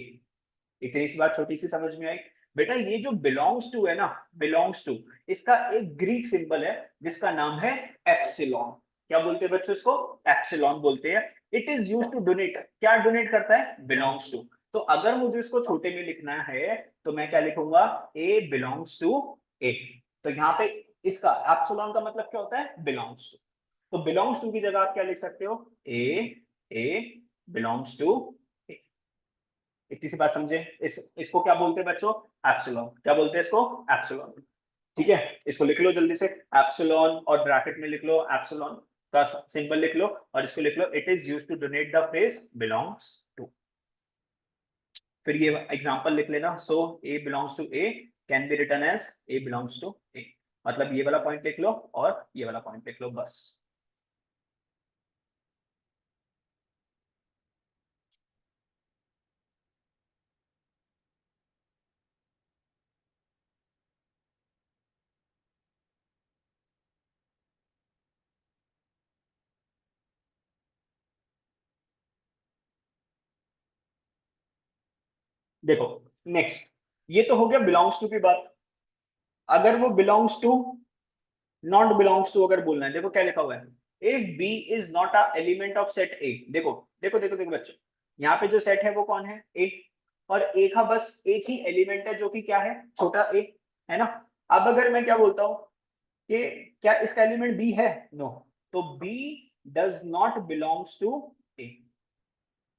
Speaker 1: इतनी सी बात छोटी सी समझ में आई? बेटा ये जो बिलोंग्स टू है ना, बिलोंग्स टू, इसका एक ग्रीक सिंबल है जिसका नाम है एप्सिलॉन। क्या बोलते हैं बच्चों इसको? एप्सिलॉन बोलते हैं। It is used to donate, क्या डोनेट करता है? Belongs to. तो अगर मुझे इसको छोटे में लिखना है तो मैं क्या लिखूंगा? ए बिलोंग्स टू ए। तो यहाँ पे इसका एप्सिलॉन का मतलब क्या होता है? Belongs to. तो बिलोंग्स टू की जगह आप क्या लिख सकते हो? A belongs to. इतनी सी बात समझे? इसको क्या बोलते हैं बच्चों? एप्सिलॉन। क्या बोलते हैं इसको? एप्सिलॉन। ठीक है, इसको लिख लो जल्दी से, एप्सिलॉन, और ब्रैकेट में लिख लो एप्सिलॉन का सिंबल लिख लो, और इसको लिख लो it is used to donate the phrase belongs to. फिर ये एग्जांपल लिख लेना, so A belongs to A can be written as A belongs to A. मतलब ये वाला पॉइंट लिख लो और ये वाला पॉइंट लिख लो, बस। देखो नेक्स्ट, ये तो हो गया बिलोंग्स टू की बात। अगर वो belongs to, not belongs to अगर बोलना है, देखो क्या लिखा हुआ है? If B is not a element of set A. देखो देखो देखो देखो बच्चों, यहाँ पे जो सेट है वो कौन है? ए। और ए का बस एक ही एलिमेंट है जो कि क्या है? छोटा ए, है ना? अब अगर मैं क्या बोलता हूँ कि क्या इसका एलिमेंट बी है? नो। तो B does not belongs to A.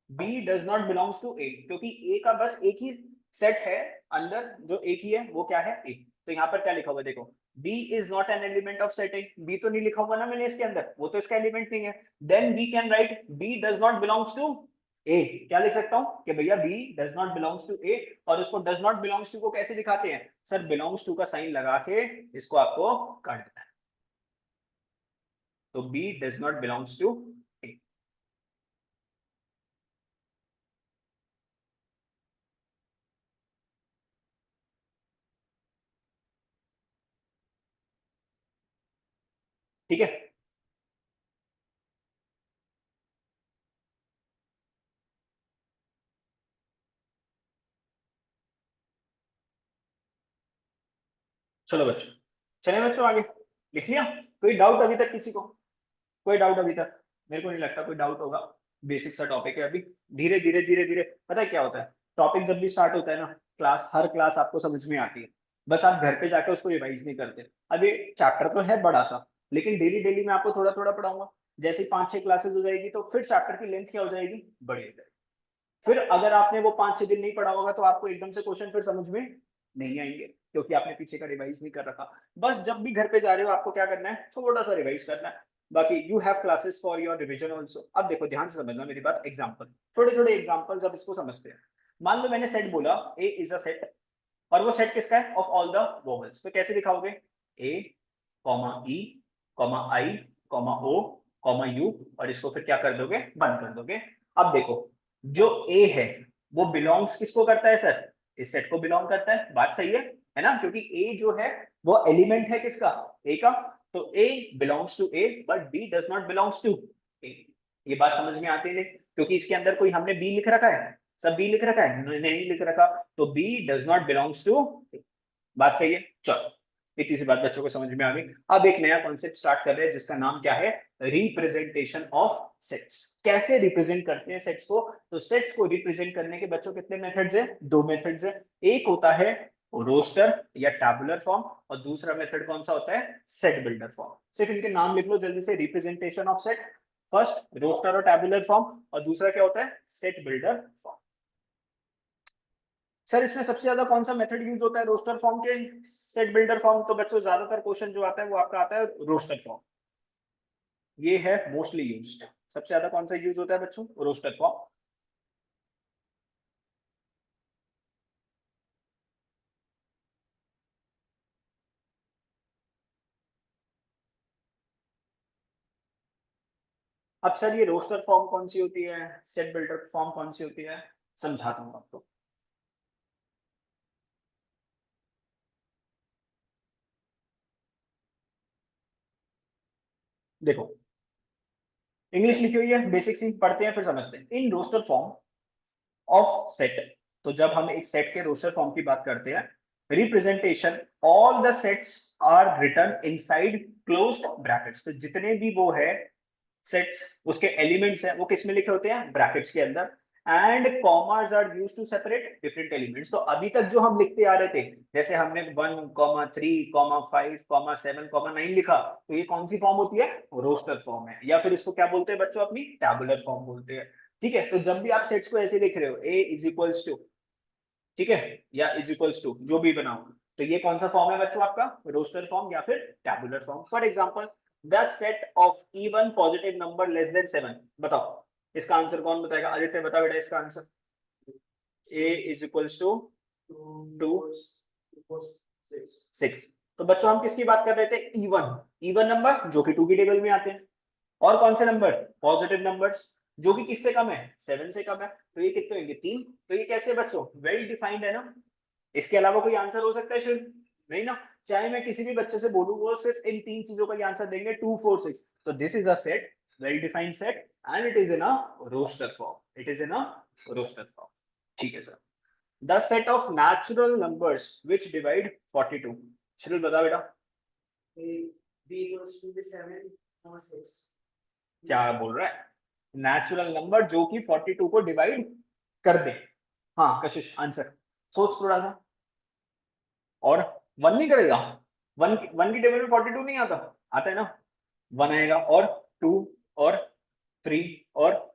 Speaker 1: B does not belongs to A, क्योंकि ए का बस एक ही सेट है अंदर, जो एक ही है वो क्या है? ए। तो यहाँ पर क्या लिखा हुआ है देखो, B is not an element of set A. B तो नहीं लिखा हुआ ना मैंने इसके अंदर, वो तो इसका एलिमेंट नहीं है। Then we can write B does not belongs to A क्या लिख सकता हूं कि भैया B does not belongs to A, और उसको डज नॉट बिलोंग्स टू को कैसे दिखाते हैं सर, बिलोंग्स टू का साइन लगा के इसको आपको काट देना है, तो B does not belongs to A. ठीक है, चलो बच्चों, चले बच्चों आगे, लिख लिया? कोई डाउट अभी तक किसी को? कोई डाउट अभी तक? मेरे को नहीं लगता कोई डाउट होगा। बेसिक सा टॉपिक है अभी, धीरे धीरे धीरे धीरे, पता है क्या होता है, टॉपिक जब भी स्टार्ट होता है ना, क्लास हर क्लास आपको समझ में आती है, बस आप घर पे जाके उसको रिवाइज नहीं करते। अब ये चैप्टर तो है बड़ा सा, लेकिन डेली डेली मैं आपको थोड़ा थोड़ा पढ़ाऊंगा। जैसे 5-6 क्लासेस हो जाएगी तो फिर चैप्टर की लेंथ क्या हो जाएगी, बड़ी हो जाएगी। फिर अगर आपने वो 5-6 दिन नहीं पढ़ा होगा तो आपको एकदम से क्वेश्चन फिर समझ में नहीं आएंगे, क्योंकि आपने पीछे का रिवाइज नहीं कर रखा। बस जब भी घर पे जा रहे हो आपको क्या करना है, थोड़ा सा रिवाइज करना है। बाकी you have classes for your revision also. अब देखो ध्यान से समझना मेरी बात, एग्जाम्पल, छोटे छोटे एग्जाम्पल्स, अब इसको समझते हैं। मान लो मैंने सेट बोला, ए इज अ सेट, और वो सेट किसका है, ऑफ ऑल द वोवेल्स। तो कैसे दिखाओगे, A comma E comma I comma O comma U, और इसको फिर क्या कर दोगे, बंद कर दोगे। अब देखो, जो ए है वो बिलोंग्स किसको करता है सर, इस सेट को बिलोंग करता है, बात सही है ना, क्योंकि ए जो है वो एलिमेंट है किसका, ए का। तो A belongs to A but B does not belongs to A. ये बात समझ में आती है, क्योंकि इसके अंदर कोई हमने बी लिख रखा है, सब बी लिख रखा है, नहीं लिख रखा, तो B does not belongs to. बात सही है, चलो इतनी सी बात बच्चों को समझ में आ गई। अब एक नया कॉन्सेप्ट स्टार्ट कर रहे हैं जिसका नाम क्या है, रिप्रेजेंटेशन ऑफ सेट्स। कैसे रिप्रेजेंट करते हैं सेट्स को, तो सेट्स को रिप्रेजेंट करने के बच्चों कितने मेथड्स है, दो मेथड्स है। एक होता है रोस्टर या टैबुलर फॉर्म, और दूसरा मेथड कौन सा होता है, सेट बिल्डर फॉर्म। सिर्फ इनके नाम लिख लो जल्दी से, representation of set, first roster और टैबुलर फॉर्म, और दूसरा क्या होता है, सेट बिल्डर फॉर्म। सर इसमें सबसे ज्यादा कौन सा मेथड यूज होता है रोस्टर फॉर्म के सेट बिल्डर फॉर्म, तो बच्चों ज्यादातर क्वेश्चन जो आता है वो आपका आता है रोस्टर फॉर्म, ये है मोस्टली यूज्ड। सबसे ज्यादा कौन सा यूज होता है बच्चों, रोस्टर फॉर्म। अब सर ये रोस्टर फॉर्म कौन सी होती है, सेट बिल्डर फॉर्म कौन सी होती है, समझाता हूँ आपको। देखो इंग्लिश लिखी हुई है, बेसिक सी पढ़ते हैं फिर समझते हैं। In roster form of set, तो जब हम एक सेट के रोस्टर फॉर्म की बात करते हैं, representation all the sets are written inside closed brackets, तो जितने भी वो है सेट्स, उसके एलिमेंट्स हैं वो किस में लिखे होते हैं, ब्रैकेट्स के अंदर। And commas are used to separate different elements. तो अभी तक जो हम लिखते आ रहे थे, जैसे हमने 1,3,5,7,9 लिखा, तो ये कौन सी फॉर्म होती है, रोस्टर फॉर्म है, या फिर इसको क्या बोलते हैं बच्चों, अपनी टैबुलर फॉर्म बोलते हैं। ठीक है, तो जब भी आप सेट्स को ऐसे लिख रहे हो, ए इज इक्वल्स टू, ठीक है, या इज इक्वल्स टू जो भी बनाओ, तो ये कौन सा फॉर्म है बच्चों आपका, रोस्टर फॉर्म या फिर tabular form. For example the set of even positive number less then 7, बताओ इसका आंसर कौन बताएगा, आदित्य बता बेटा इसका answer. A is equals to 2 6। तो बच्चों हम किसकी बात कर रहे थे, इवन, इवन नंबर जो कि 2 की टेबल में आते हैं, और कौन से नंबर, पॉजिटिव नंबर्स जो कि किससे कम है, 7 से कम है, तो ये कितने होंगे, 3। तो ये कैसे बच्चों, वेल डिफाइंड है ना, इसके अलावा कोई आंसर हो सकता है शिव, नहीं ना। चाहे मैं किसी भी बच्चे से बोलूं वो सिर्फ इन 3 चीजों का ही आंसर देंगे, 2 4 6। तो this is a set, well defined set, and it is in a roster form, it is in a roster form. ठीक है sir, the set of natural numbers which divide 42, Shiv बता बेटा। क्या बोल रहा है, नेचुरल नंबर जो कि 42 को डिवाइड कर दे। हाँ कशिश आंसर, सोच थोड़ा सा। और 1 नहीं करेगा, 1 की टेबल में 42 नहीं आता, आता है ना, 1 आएगा, और 2, और 3, और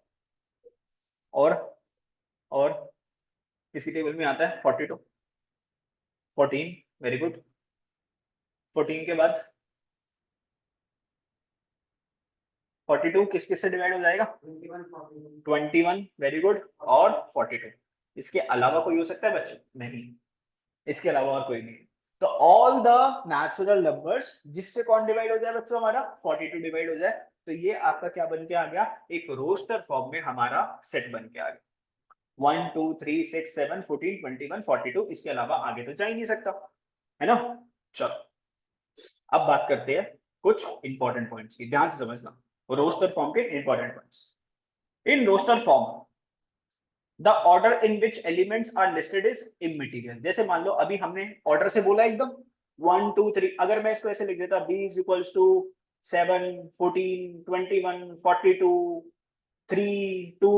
Speaker 1: और किसकी टेबल में आता है 42, 14, वेरी गुड। 14 के बाद 42 किस किस से डिवाइड हो जाएगा? 21, वेरी गुड, और 42। इसके अलावा कोई हो सकता है बच्चों? नहीं, इसके अलावा और कोई नहीं। तो ऑल द नेचुरल नंबर्स जिससे कौन डिवाइड हो जाए बच्चों? हमारा 42 डिवाइड हो जाए, तो ये आपका क्या बन के आ गया? एक रोस्टर फॉर्म में हमारा सेट बन के आ गया। 1 2 3 6 7 14 21 42, इसके अलावा आगे तो जा ही नहीं सकता, है ना? चलो अब बात करते हैं कुछ इंपॉर्टेंट पॉइंट्स की, ध्यान से समझना रोस्टर फॉर्म के important points. In roster form the order in which elements are listed is immaterial. जैसे मान लो अभी हमने ऑर्डर से बोला एकदम 1 2 3, अगर मैं इसको ऐसे लिख देता b इज इक्वल्स टू 7 14 21 42 3 2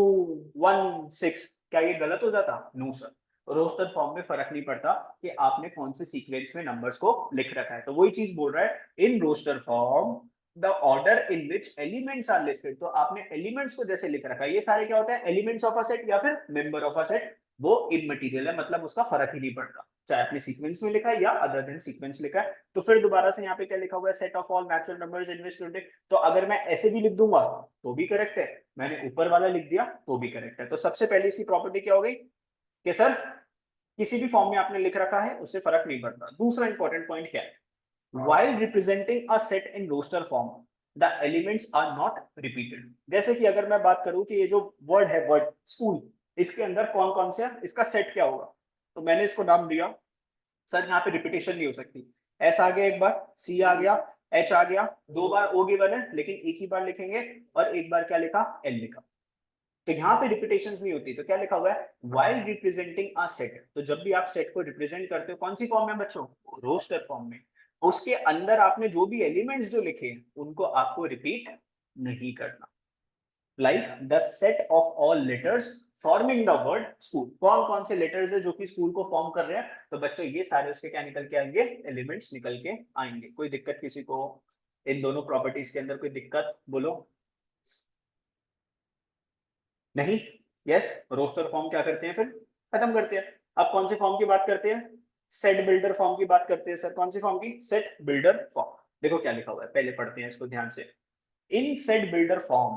Speaker 1: 1 6, क्या ये गलत हो जाता? नो सर, रोस्टर फॉर्म में फर्क नहीं पड़ता कि आपने कौन से सीक्वेंस में नंबर्स को लिख रखा है। तो वही चीज बोल रहा है in roster form the order in which elements are listed. तो आपने एलिमेंट्स को जैसे लिख रखा है, ये सारे क्या होते हैं? एलिमेंट्स ऑफ अ सेट या फिर मेंबर ऑफ अ सेट, वो इमटेरियल है, मतलब उसका फर्क ही नहीं पड़ता चाहे आपने सीक्वेंस में लिखा है या अदर देन सीक्वेंस लिखा है। तो फिर दोबारा से यहाँ पे क्या लिखा हुआ है? Set of all natural numbers in which today. तो अगर मैं ऐसे भी लिख दूंगा तो भी करेक्ट है, मैंने ऊपर वाला लिख दिया तो भी करेक्ट है। तो सबसे पहले इसकी प्रॉपर्टी क्या हो गई कि सर किसी भी फॉर्म में आपने लिख रखा है उससे फर्क नहीं पड़ता। दूसरा इंपॉर्टेंट पॉइंट क्या है? while representing a set in roster form the elements are not repeated। जैसे कि अगर मैं बात करूं कि ये जो वर्ड है, वर्ड स्कूल, इसके अंदर कौन कौन से है, इसका सेट क्या होगा? तो मैंने इसको नाम दिया, सर यहाँ पे रिपीटेशन नहीं हो सकती। एस आ गया एक बार, सी आ गया, एच आ गया, दो बार ओ गिवन है लेकिन एक ही बार लिखेंगे, और एक बार क्या लिखा? एल लिखा। तो यहाँ पे रिपीटेशंस नहीं होती, तो क्या लिखा हुआ है? while representing a set। तो जब भी आप सेट को रिप्रेजेंट करते हो कौन सी फॉर्म में बच्चों? रोस्टर फॉर्म में। उसके अंदर आपने जो भी एलिमेंट्स जो लिखे हैं उनको आपको रिपीट नहीं करना। Like the set of all letters forming the word school. कौन कौन से लेटर्स है जो कि स्कूल को फॉर्म कर रहे हैं? तो बच्चों ये सारे उसके क्या निकल के आएंगे? एलिमेंट्स निकल के आएंगे। कोई दिक्कत किसी को इन दोनों प्रॉपर्टीज के अंदर? कोई दिक्कत बोलो? नहीं? यस, रोस्टर फॉर्म क्या करते हैं फिर? खत्म करते हैं। अब कौन से फॉर्म की बात करते हैं? सेट बिल्डर फॉर्म की बात करते हैं। सर कौन सी फॉर्म की? Set builder form. देखो क्या लिखा हुआ है, पहले पढ़ते हैं इसको ध्यान से। इन set builder form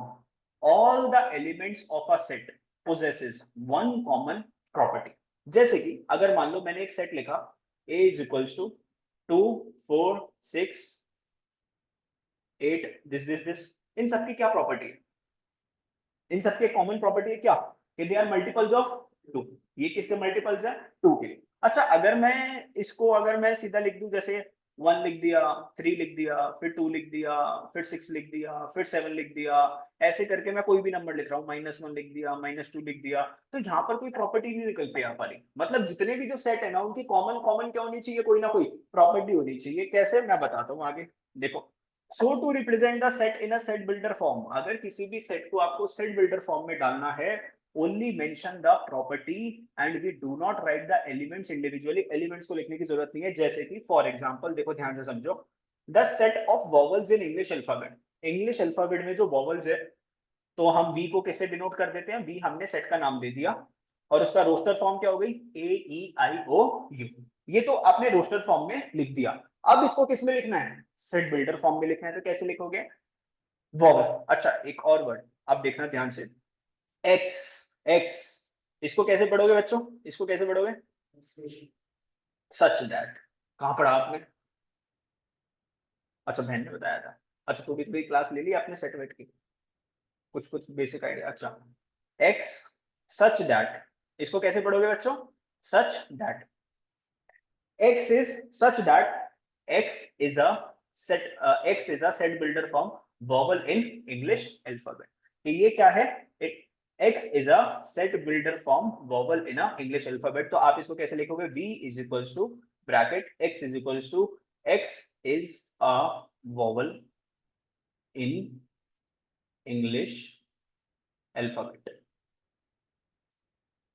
Speaker 1: all the elements of a set possesses one common property। जैसे कि अगर मान लो मैंने एक सेट लिखा a is equals to 2 4 6 8 this, इन सबकी क्या प्रॉपर्टी है? इन सबके कॉमन प्रॉपर्टी है क्या? कि दे आर मल्टीपल्स ऑफ 2। ये किसके मल्टीपल्स है? 2 के। अच्छा अगर मैं इसको अगर मैं सीधा लिख दूं, जैसे 1 लिख दिया, 3 लिख दिया, फिर 2 लिख दिया, फिर 6 लिख दिया, फिर 7 लिख दिया, ऐसे करके मैं कोई भी नंबर लिख रहा हूँ, -1 लिख दिया, -2 लिख दिया, तो यहाँ पर कोई प्रॉपर्टी नहीं निकल के आ पा रही। मतलब जितने भी जो सेट है ना उनकी कॉमन कॉमन क्या होनी चाहिए? कोई ना कोई प्रॉपर्टी होनी चाहिए। कैसे? मैं बताता हूँ आगे, देखो। So to represent the set in a set builder form, अगर किसी भी सेट को आपको सेट बिल्डर फॉर्म में डालना है, only mention the property and we do not write the elements individually. Elements को लिखने की जरूरत नहीं है। जैसे कि फॉर एग्जांपल देखो ध्यान से समझो, the set of vowels in English alphabet. English alphabet में जो वॉवल्स है, तो हम वी को कैसे डिनोट कर देते हैं? वी हमने सेट का नाम दे दिया, और उसका रोस्टर फॉर्म क्या हो गई? ए ई आई ओ यू। ये तो आपने रोस्टर फॉर्म में लिख दिया। अब इसको किस में लिखना है? सेट बिल्डर फॉर्म में लिखना है, तो कैसे लिखोगे? वॉवल। अच्छा एक और वर्ड अब देखना ध्यान से, एक्स। एक्स इसको कैसे पढ़ोगे बच्चों? इसको कैसे पढ़ोगे? Such that. कहां पढ़ा आपने? अच्छा बहन ने बताया था। अच्छा तो भी क्लास ले ली आपने सेट वेट की? कुछ कुछ बेसिक आइडिया। अच्छा एक्स सच दैट, इसको कैसे पढ़ोगे बच्चों? Such that. x is such that x is a set builder form vowel in English alphabet। तो ये क्या है? x is a set builder form vowel in a English alphabet। तो आप इसको कैसे लिखोगे? v is equals to bracket x is equals to x is a vowel in English alphabet,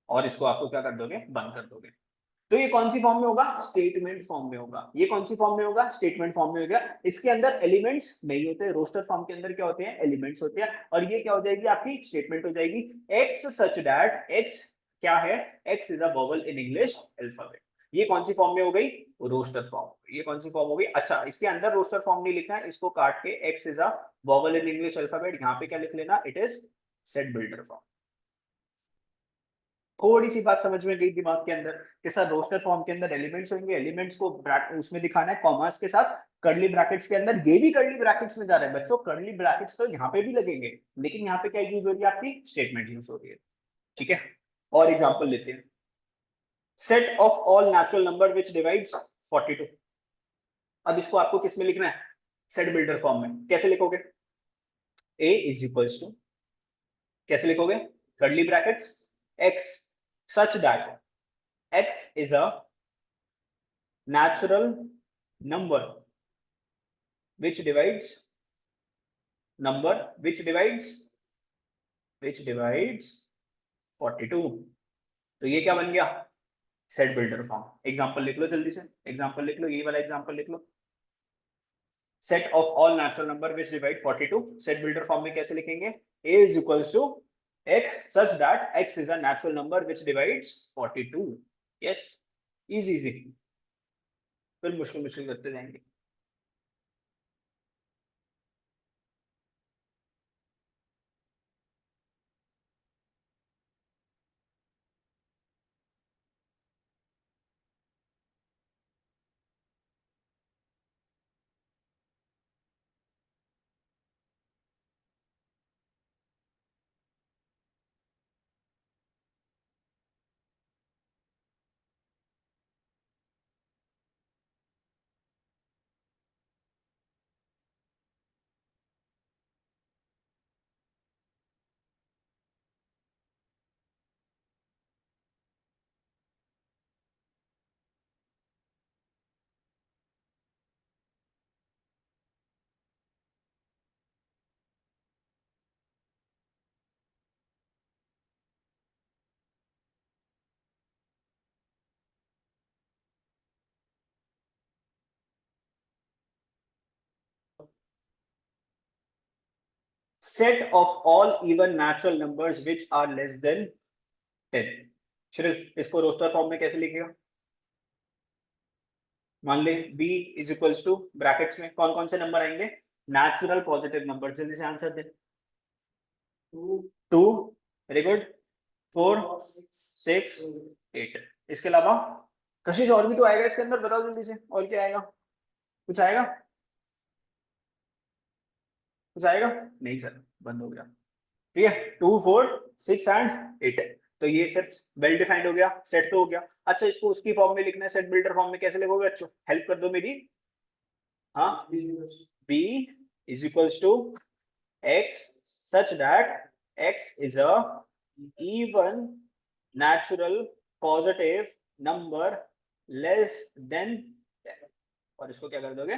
Speaker 1: और इसको आपको क्या कर दोगे? बंद कर दोगे। तो ये कौन सी फॉर्म में होगा? स्टेटमेंट फॉर्म में होगा। ये कौन सी फॉर्म में होगा? स्टेटमेंट फॉर्म में होगा। इसके अंदर एलिमेंट्स नहीं होते। रोस्टर फॉर्म के अंदर क्या होते हैं? एलिमेंट्स होते हैं। और ये क्या हो जाएगी? आपकी स्टेटमेंट हो जाएगी। एक्स सच दैट, एक्स क्या है? X is a vowel in English alphabet. ये कौन सी फॉर्म में हो गई? Roster form. ये कौन सी फॉर्म होगी? अच्छा, इसके अंदर रोस्टर फॉर्म नहीं लिखना है, इसको काट के x is a vowel in English alphabet, यहाँ पे क्या लिख लेना, it is set builder form. थोड़ी सी बात समझ में गई दिमाग के अंदर कि सर रोस्टर फॉर्म के अंदर एलिमेंट्स होंगे, एलिमेंट्स को उसमें दिखाना है कॉमास के साथ, कर्ली ब्रैकेट्स के अंदर, ये भी कर्ली ब्रैकेट्स में जा रहा है बच्चों, कर्ली ब्रैकेट्स तो यहाँ पे भी लगेंगे, लेकिन यहाँ पे क्या यूज हो रही है, आपकी स्टेटमेंट यूज हो रही है। ठीक है, और एग्जांपल लेते हैं, set of all natural number which divides 42। अब इसको आपको किस में लिखना है, सेट बिल्डर फॉर्म में। कैसे लिखोगे, a इज इक्वल्स टू, कैसे लिखोगे, curly brackets x such that x is a natural number which divides number which divides 42। तो ये क्या बन गया, सेट बिल्डर फॉर्म। एग्जांपल लिख लो जल्दी से, एग्जांपल लिख लो, ये वाला एग्जांपल लिख लो, set of all natural number which divide 42। Set builder form में कैसे लिखेंगे, a is equals to x such that x is a natural number which divides 42। yes, easy easy, फिर मुश्किल मुश्किल करते जाएंगे। Set of all even natural numbers which are less than 10। Shreel, इसको रोस्टर फॉर्म में कैसे लिखेगा, मान ले b is equals to, brackets में कौन कौन से नंबर आएंगे, नेचुरल पॉजिटिव नंबर। जल्दी से आंसर दे, 2, वेरी गुड, 4, 6, 8। इसके अलावा कशिश और भी तो आएगा इसके अंदर, बताओ जल्दी से, और क्या आएगा, कुछ आएगा, कुछ आएगा नहीं सर, बंद हो गया। ठीक है, 2, 4, 6 एंड 8। तो ये सिर्फ वेल डिफाइंड हो गया, सेट तो हो गया। अच्छा, इसको उसकी फॉर्म में लिखना है, सेट बिल्डर फॉर्म में कैसे लिखोगे बच्चों, हेल्प कर दो मेरी। हाँ, b is equals to x such that x is a even natural positive number less than 10। और इसको क्या कर दोगे,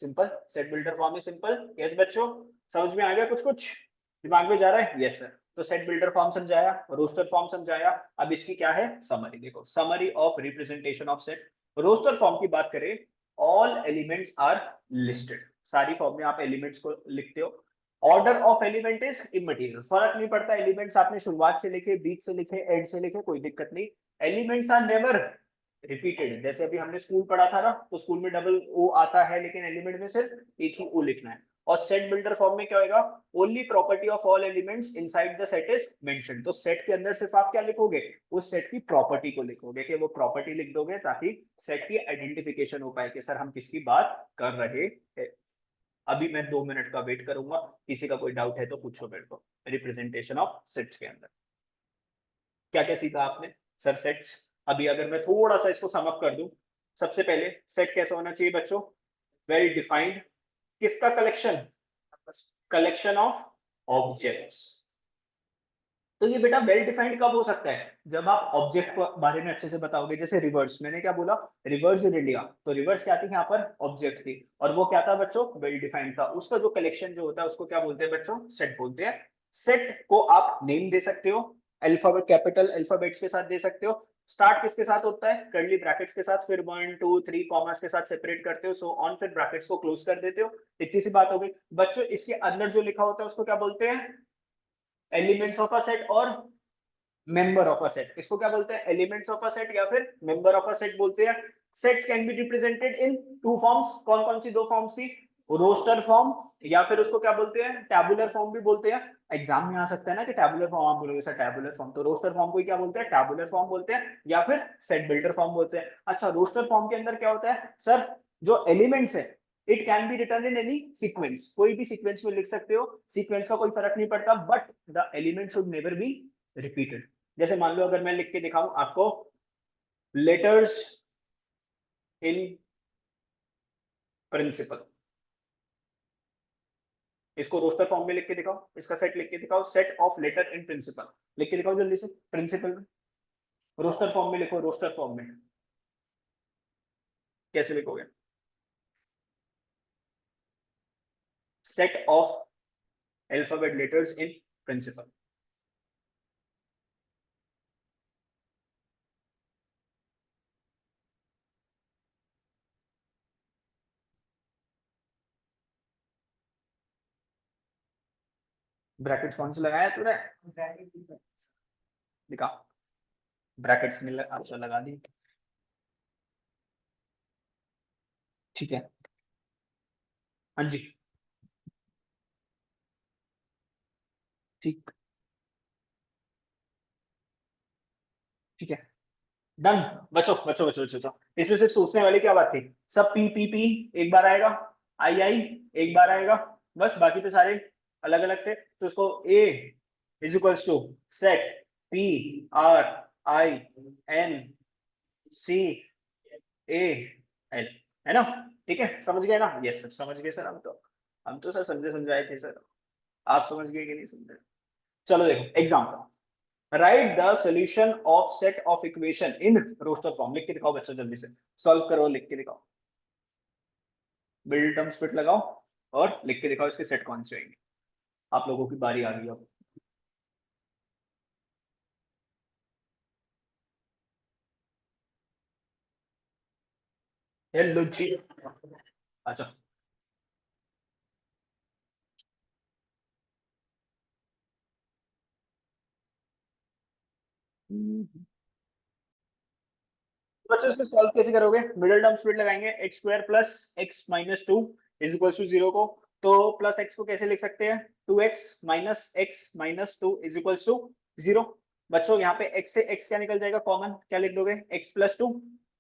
Speaker 1: सिंपल, सेट बिल्डर फॉर्म में सिंपल। यस बच्चों, समझ में आ गया, कुछ कुछ दिमाग में जा रहा है, यस सर। तो सेट बिल्डर फॉर्म समझाया, रोस्टर फॉर्म समझाया, अब इसकी क्या है समरी, देखो, summary of representation of set. Roster form की बात करें, ऑल एलिमेंट्स आर लिस्टेड, सारी फॉर्म में आप एलिमेंट्स को लिखते हो। Order of element is immaterial, फर्क नहीं पड़ता, एलिमेंट्स आपने शुरुआत से लिखे, बीच से लिखे, एंड से लिखे, कोई दिक्कत नहीं। एलिमेंट्स आर नेवर रिपीटेड, जैसे अभी हमने स्कूल पढ़ा था ना, तो स्कूल में डबल ओ आता है, लेकिन एलिमेंट में सिर्फ एक ही ओ लिखना है। और सेट बिल्डर फॉर्म में क्या होगा, only property of all elements inside the set is mentioned. तो सेट के अंदर सिर्फ आप क्या लिखोगे, उस सेट की प्रॉपर्टी को लिखोगे, कि वो प्रॉपर्टी लिख दोगे ताकि सेट की आइडेंटिफिकेशन हो पाए कि सर हम किसकी बात कर रहे हैं। अभी मैं 2 मिनट का वेट करूंगा, किसी का कोई डाउट है तो पूछो मेरे को। रिप्रेजेंटेशन ऑफ सेट्स के अंदर क्या क्या सीखा आपने, सर सेट्स, अभी अगर मैं थोड़ा सा इसको सम अप कर दूं, सबसे पहले सेट कैसा होना चाहिए बच्चों, वेल डिफाइंड, किसका कलेक्शन, कलेक्शन ऑफ ऑब्जेक्ट्स। तो ये बेटा वेल डिफाइंड कब हो सकता है, जब आप ऑब्जेक्ट के बारे में अच्छे से बताओगे। जैसे रिवर्स, मैंने क्या बोला, रिवर्स इन इंडिया, तो रिवर्स क्या थी, यहाँ पर ऑब्जेक्ट थी, और वो क्या था बच्चों, वेल डिफाइंड था। उसका जो कलेक्शन जो होता है उसको क्या बोलते हैं बच्चों, सेट बोलते हैं। सेट को आप नेम दे सकते हो, अल्फाबेट, कैपिटल अल्फाबेट्स के साथ दे सकते हो। स्टार्ट किसके साथ होता है, कर्ली ब्रैकेट्स के साथ, फिर 1, 2, 3 कॉमास के साथ सेपरेट करते हो, सो ऑन, फिर ब्रैकेट्स को क्लोज कर देते हो। इतनी सी बात हो गई बच्चों। इसके अंदर जो लिखा होता है उसको क्या बोलते हैं, एलिमेंट्स ऑफ अ सेट और मेंबर ऑफ अ सेट। इसको क्या बोलते हैं, एलिमेंट्स ऑफ अ सेट या फिर मेंबर ऑफ अ सेट बोलते हैं। Sets can be represented in two forms, कौन कौन सी दो फॉर्म्स थी, रोस्टर फॉर्म या फिर उसको क्या बोलते हैं टैबुलर फॉर्म भी बोलते हैं। एग्जाम में आ सकता है ना कि टैबुलर फॉर्म आप बोलोगे सर टैबुलर फॉर्म, तो रोस्टर फॉर्म को क्या बोलते हैं टैबुलर फॉर्म बोलते हैं या फिर सेट बिल्डर फॉर्म बोलते हैं। अच्छा रोस्टर फॉर्म के अंदर क्या होता है सर, जो एलिमेंट्स है it can be return in any sequence, कोई भी सीक्वेंस में लिख सकते हो, सीक्वेंस का कोई फर्क नहीं पड़ता, but the element should never be repeated. जैसे मान लो अगर मैं लिख के दिखाऊं आपको लेटर्स इन प्रिंसिपल, इसको रोस्टर फॉर्म में लिख के दिखाओ, इसका सेट लिख के दिखाओ, set of letter in principle लिख के दिखाओ जल्दी से, प्रिंसिपल में रोस्टर फॉर्म में लिखो, रोस्टर फॉर्म में कैसे लिखोगे, set of alphabet letters in principal. Brackets कौन से लगाया तूने, दिखा, ब्रैकेट्स में अच्छा लगा दी, ठीक है, हाँ जी, ठीक, ठीक है, डन। बचो बचो बचो बचो बचो। इसमें सिर्फ सोचने वाली क्या बात थी, सब पी पी पी एक बार आएगा, आई आई एक बार आएगा, बस बाकी तो सारे अलग अलग थे, तो उसको A is equals to set P R I N C A L, है ना, ठीक है समझ गए ना, यस सर समझ गए सर, हम तो सर समझे समझाए थे सर, आप समझ गए कि नहीं समझे। चलो देखो example, write the solution of set of equation in roster form, लिख के दिखाओ बच्चों जल्दी से, सॉल्व करो लिख के दिखाओ, बिल्ड टर्म स्प्लिट लगाओ और लिख के दिखाओ इसके सेट कौन से होंगे। आप लोगों की बारी आ गई अब, हेलो जी, अच्छा बच्चों इसको सॉल्व कैसे करोगे, मिडिल टर्म स्प्लिट लगाएंगे, X square plus X minus two is equal to zero को, तो प्लस एक्स को कैसे लिख सकते हैं, two X minus two is equal to zero. बच्चों यहाँ पे x से x क्या निकल जाएगा कॉमन, क्या लिख दोगे x प्लस टू,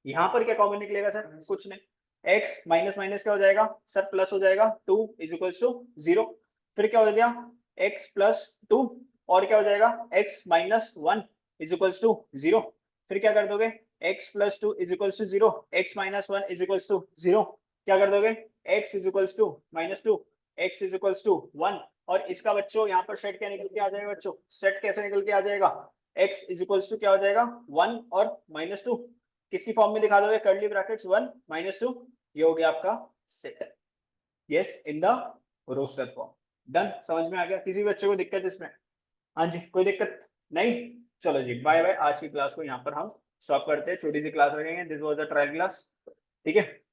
Speaker 1: यहाँ पर क्या कॉमन निकलेगा सर, कुछ नहीं, x माइनस माइनस क्या हो जाएगा सर, प्लस हो जाएगा, two is equal to zero, फिर क्या हो गया x प्लस टू और क्या हो जाएगा x minus one is equal to zero, फिर क्या कर दोगे x plus two is equal to zero, X minus one is equal to zero, क्या कर दोगे x is equal to minus two, x is equal to one, और इसका बच्चों यहाँ पर सेट क्या निकल के आ जाएगा बच्चों, सेट कैसे निकल के आ जाएगा, x इज इक्वल टू क्या हो जाएगा वन और माइनस टू, किसकी फॉर्म में दिखा दोगे, curly brackets one minus two, ये हो गया आपका set, yes in the roster form. Done, समझ में आ गया, किसी भी बच्चे को दिक्कत इसमें, हाँ जी कोई दिक्कत नहीं, चलो जी बाय बाय, आज की क्लास को यहाँ पर हम स्टॉप करते हैं, छोटी सी क्लास रखेंगे, this was a trial class, ठीक है।